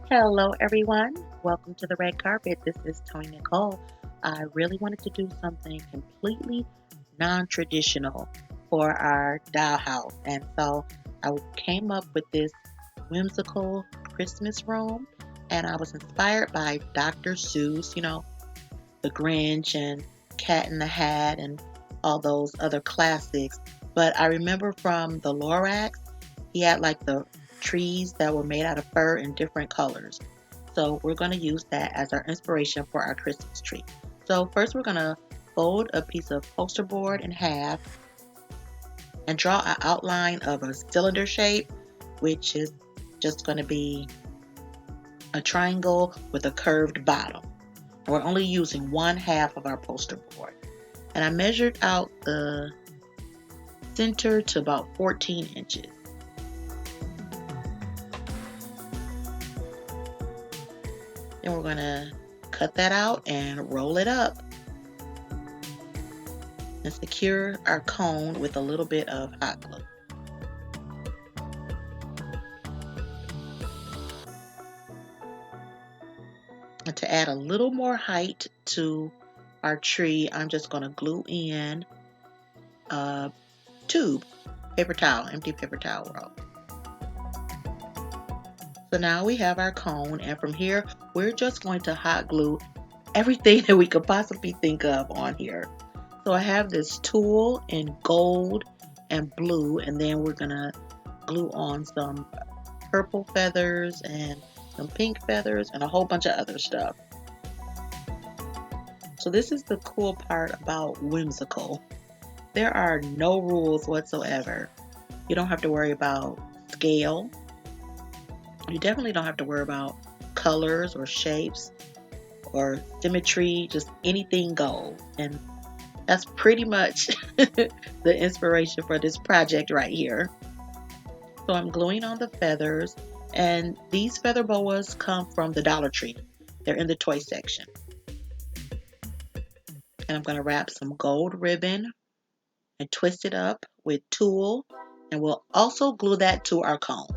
Hello, everyone. Welcome to the red carpet. This is Tony Nicole. I really wanted to do something completely non traditional for our dollhouse. And so I came up with this whimsical Christmas room. And I was inspired by Dr. Seuss, The Grinch and Cat in the Hat and all those other classics. But I remember from the Lorax, he had like the trees that were made out of fur in different colors. So we're going to use that as our inspiration for our Christmas tree. So first we're going to fold a piece of poster board in half and draw an outline of a cylinder shape, which is just going to be a triangle with a curved bottom. And we're only using one half of our poster board. And I measured out the center to about 14 inches. Then we're going to cut that out and roll it up and secure our cone with a little bit of hot glue. And to add a little more height to our tree, I'm just going to glue in a tube, paper towel, empty paper towel roll. So now we have our cone, and from here, we're just going to hot glue everything that we could possibly think of on here. So I have this tulle in gold and blue, and then we're gonna glue on some purple feathers and some pink feathers and a whole bunch of other stuff. So this is the cool part about Whimsical. There are no rules whatsoever. You don't have to worry about scale. You definitely don't have to worry about colors or shapes or symmetry, just anything goes. And that's pretty much the inspiration for this project right here. So I'm gluing on the feathers, and these feather boas come from the Dollar Tree. They're in the toy section. And I'm going to wrap some gold ribbon and twist it up with tulle, and we'll also glue that to our cone.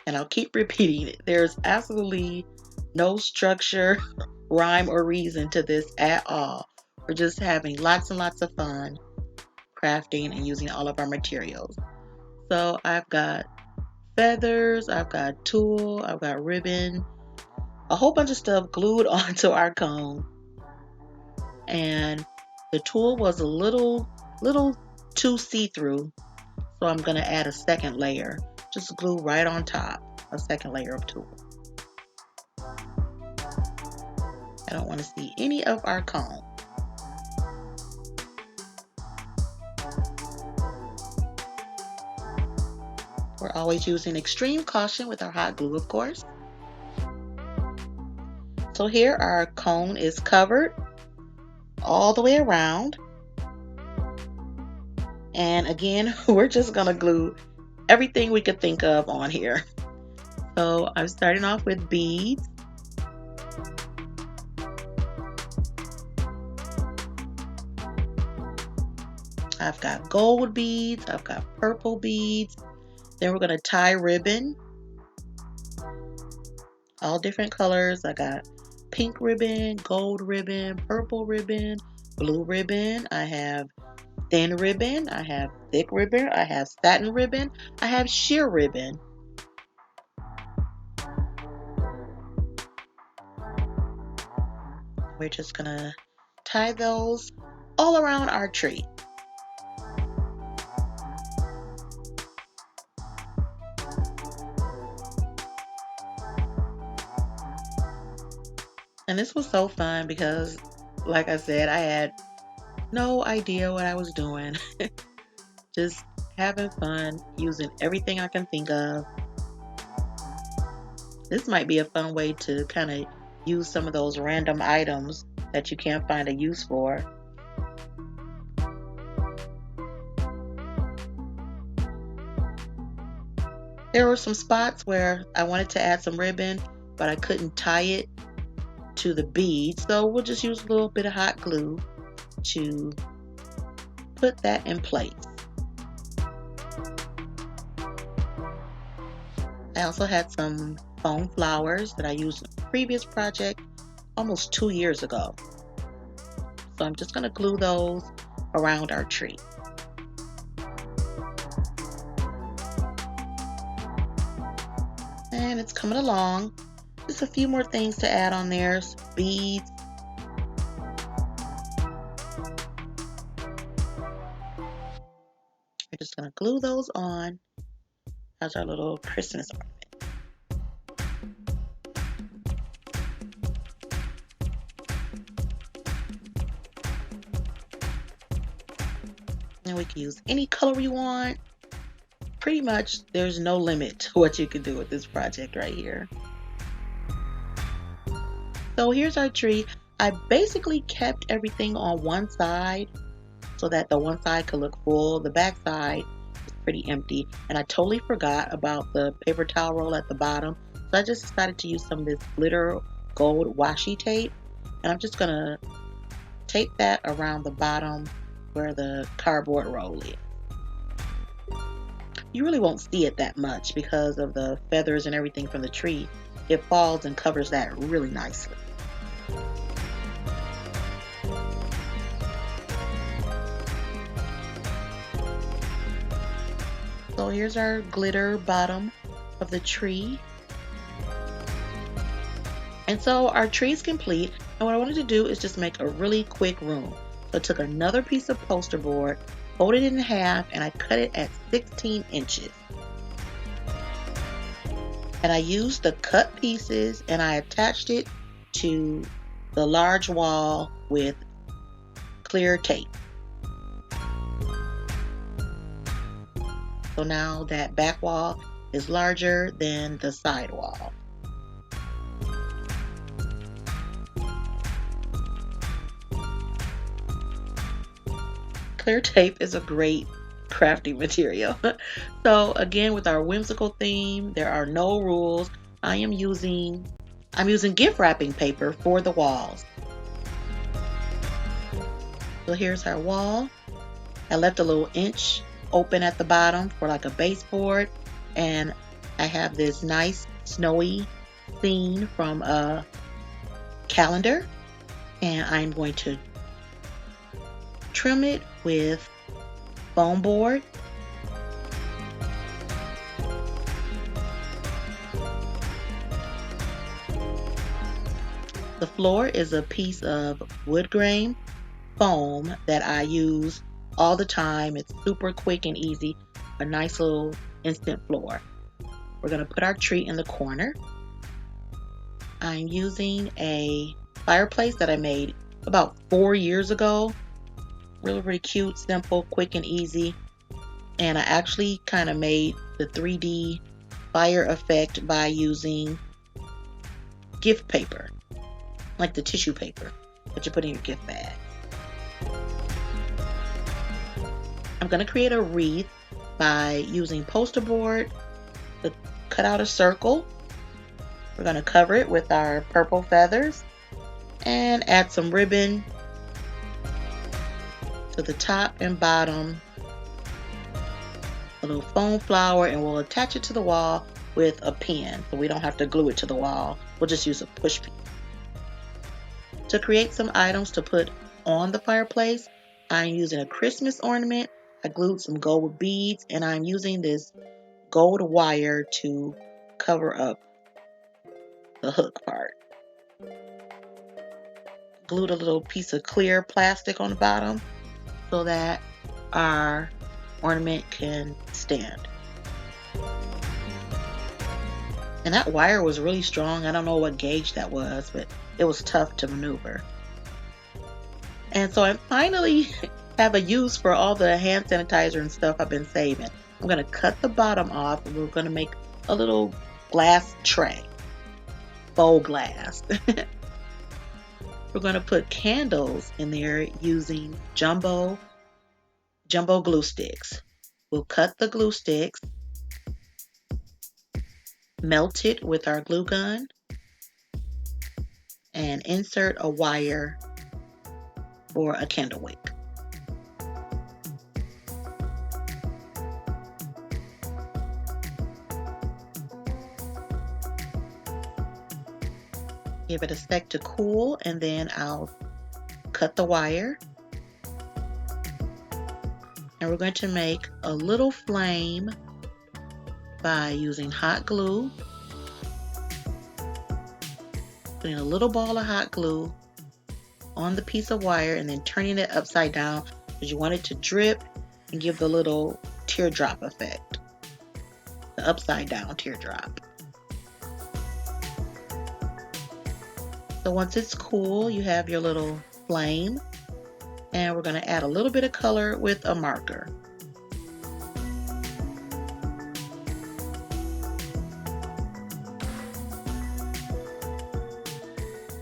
And I'll keep repeating it. There's absolutely no structure, rhyme, or reason to this at all. We're just having lots and lots of fun crafting and using all of our materials. So I've got feathers, I've got tulle, I've got ribbon, a whole bunch of stuff glued onto our cone. And the tulle was a little too see-through, so I'm going to add a second layer. Just glue right on top, a second layer of tulle. I don't want to see any of our cone. We're always using extreme caution with our hot glue, of course. So here our cone is covered all the way around. And again, we're just going to glue everything we could think of on here. So I'm starting off with beads. I've got gold beads, I've got purple beads. Then we're going to tie ribbon, all different colors. I got pink ribbon, gold ribbon, purple ribbon, blue ribbon. I have thin ribbon, I have thick ribbon, I have satin ribbon, I have sheer ribbon. We're just going to tie those all around our tree. And this was so fun because, like I said, I had no idea what I was doing. Just having fun, using everything I can think of. This might be a fun way to kind of use some of those random items that you can't find a use for. There were some spots where I wanted to add some ribbon, but I couldn't tie it to the bead, so we'll just use a little bit of hot glue to put that in place. I also had some foam flowers that I used in a previous project almost 2 years ago. So I'm just going to glue those around our tree. And it's coming along. Just a few more things to add on there. Some beads. We're just going to glue those on as our little Christmas ornament. And we can use any color you want. Pretty much there's no limit to what you can do with this project right here. So here's our tree. I basically kept everything on one side so that the one side could look full. The back side is pretty empty. And I totally forgot about the paper towel roll at the bottom. So I just decided to use some of this glitter gold washi tape. And I'm just gonna tape that around the bottom where the cardboard roll is. You really won't see it that much because of the feathers and everything from the tree. It falls and covers that really nicely. So here's our glitter bottom of the tree. And so our tree is complete. And what I wanted to do is just make a really quick room. So I took another piece of poster board, folded it in half, and I cut it at 16 inches. And I used the cut pieces and I attached it to the large wall with clear tape. So now that back wall is larger than the side wall. Clear tape is a great crafting material. So again, with our whimsical theme, there are no rules. I'm using gift wrapping paper for the walls. So here's our wall. I left a little inch open at the bottom for like a baseboard, and I have this nice snowy scene from a calendar, and I'm going to trim it with foam board. The floor is a piece of wood grain foam that I use all the time. It's super quick and easy, a nice little instant floor. We're going to put our tree in the corner. I'm using a fireplace that I made about 4 years ago. Really, really cute, simple, quick and easy. And I actually kind of made the 3D fire effect by using gift paper, like the tissue paper that you put in your gift bag. I'm going to create a wreath by using poster board to cut out a circle. We're going to cover it with our purple feathers and add some ribbon to the top and bottom, a little foam flower, and we'll attach it to the wall with a pin so we don't have to glue it to the wall. We'll just use a push pin. To create some items to put on the fireplace, I'm using a Christmas ornament. I glued some gold beads, and I'm using this gold wire to cover up the hook part. Glued a little piece of clear plastic on the bottom so that our ornament can stand. And that wire was really strong. I don't know what gauge that was, but it was tough to maneuver. And so I finally have a use for all the hand sanitizer and stuff I've been saving. I'm going to cut the bottom off, and we're going to make a little glass tray, faux glass. We're going to put candles in there using jumbo glue sticks. We'll cut the glue sticks, melt it with our glue gun, and insert a wire for a candle wick. Give it a sec to cool, and then I'll cut the wire. And we're going to make a little flame by using hot glue. Putting a little ball of hot glue on the piece of wire and then turning it upside down because you want it to drip and give the little teardrop effect. The upside down teardrop. So once it's cool, you have your little flame, and we're going to add a little bit of color with a marker.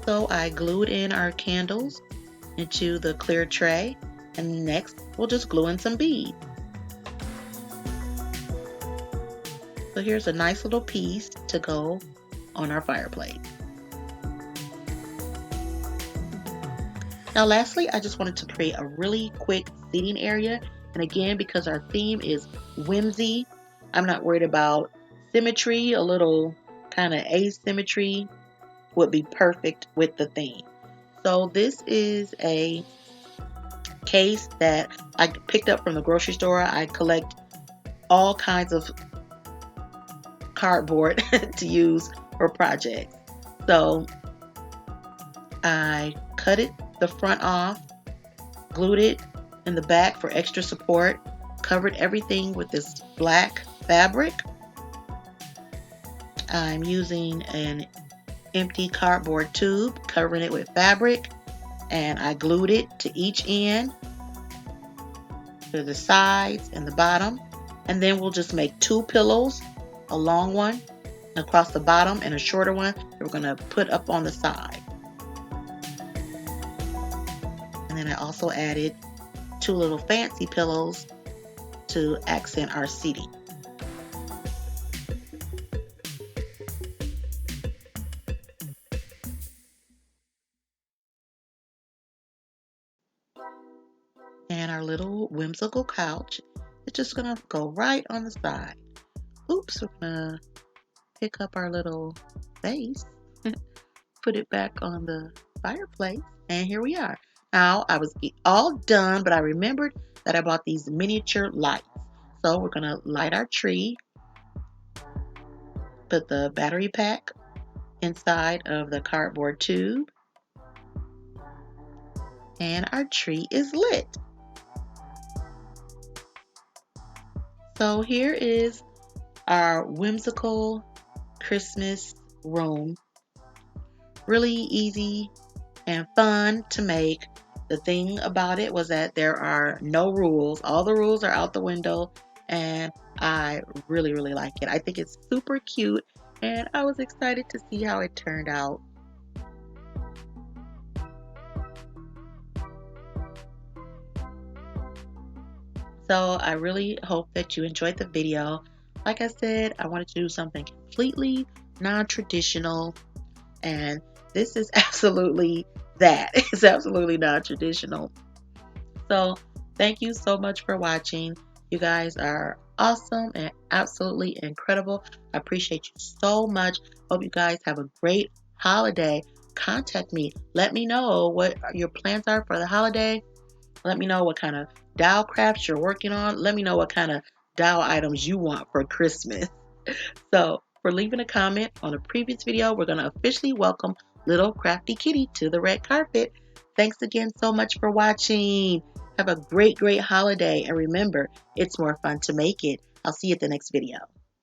So I glued in our candles into the clear tray, and next we'll just glue in some beads. So here's a nice little piece to go on our fireplace. Now lastly, I just wanted to create a really quick seating area. And again, because our theme is whimsy, I'm not worried about symmetry. A little kind of asymmetry would be perfect with the theme. So this is a case that I picked up from the grocery store. I collect all kinds of cardboard to use for projects. So I cut the front off, glued it in the back for extra support, covered everything with this black fabric. I'm using an empty cardboard tube, covering it with fabric, and I glued it to each end, to the sides and the bottom. And then we'll just make two pillows, a long one across the bottom and a shorter one that we're going to put up on the side. And then I also added two little fancy pillows to accent our seating. And our little whimsical couch is just going to go right on the side. Oops, we're going to pick up our little vase, put it back on the fireplace, and here we are. Now, I was all done, but I remembered that I bought these miniature lights. So we're going to light our tree, put the battery pack inside of the cardboard tube, and our tree is lit. So here is our whimsical Christmas room. Really easy and fun to make. The thing about it was that there are no rules. All the rules are out the window, and I really, really like it. I think it's super cute, and I was excited to see how it turned out. So I really hope that you enjoyed the video. Like I said, I wanted to do something completely non-traditional, and this is absolutely that. It's absolutely non-traditional. So thank you so much for watching. You guys are awesome and absolutely incredible. I appreciate you so much. Hope you guys have a great holiday. Contact me. Let me know what your plans are for the holiday. Let me know what kind of doll crafts you're working on. Let me know what kind of doll items you want for Christmas. So for leaving a comment on a previous video, we're going to officially welcome little crafty kitty to the red carpet. Thanks again so much for watching. Have a great, great holiday. And remember, it's more fun to make it. I'll see you at the next video.